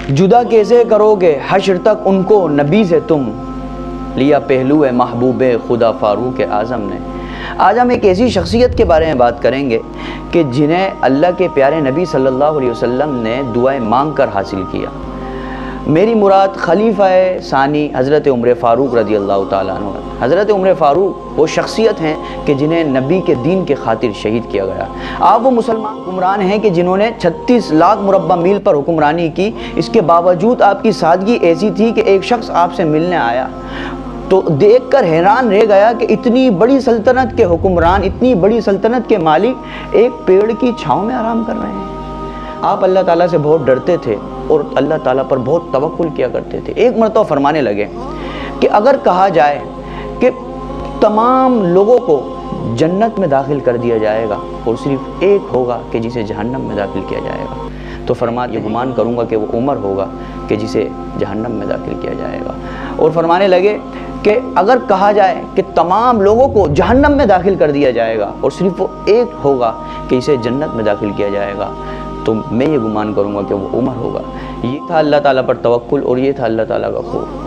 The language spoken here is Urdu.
جدا کیسے کرو گے حشر تک ان کو نبی سے تم، لیا پہلو محبوب خدا فاروق اعظم نے۔ آج ہم ایک ایسی شخصیت کے بارے میں بات کریں گے کہ جنہیں اللہ کے پیارے نبی صلی اللہ علیہ وسلم نے دعائیں مانگ کر حاصل کیا۔ میری مراد خلیفہ ثانی حضرت عمر فاروق رضی اللہ تعالیٰ عنہ۔ حضرت عمر فاروق وہ شخصیت ہیں کہ جنہیں نبی کے دین کے خاطر شہید کیا گیا۔ آپ وہ مسلمان حکمران ہیں کہ جنہوں نے 36 لاکھ مربع میل پر حکمرانی کی، اس کے باوجود آپ کی سادگی ایسی تھی کہ ایک شخص آپ سے ملنے آیا تو دیکھ کر حیران رہ گیا کہ اتنی بڑی سلطنت کے حکمران، اتنی بڑی سلطنت کے مالک ایک پیڑ کی چھاؤں میں آرام کر رہے ہیں۔ آپ اللہ تعالیٰ سے بہت ڈرتے تھے اور اللہ تعالیٰ پر بہت توکل کیا کرتے تھے۔ ایک مرتبہ فرمانے لگے کہ اگر کہا جائے کہ تمام لوگوں کو جنت میں داخل کر دیا جائے گا اور صرف ایک ہوگا کہ جسے جہنم میں داخل کیا جائے گا، تو فرمایا یہ گمان کروں گا کہ وہ عمر ہوگا کہ جسے جہنم میں داخل کیا جائے گا۔ اور فرمانے لگے کہ اگر کہا جائے کہ تمام لوگوں کو جہنم میں داخل کر دیا جائے گا اور صرف وہ ایک ہوگا کہ اسے جنت میں داخل کیا جائے گا، تو میں یہ گمان کروں گا کہ وہ عمر ہوگا۔ یہ تھا اللہ تعالیٰ پر توکل اور یہ تھا اللہ تعالیٰ کا خوف۔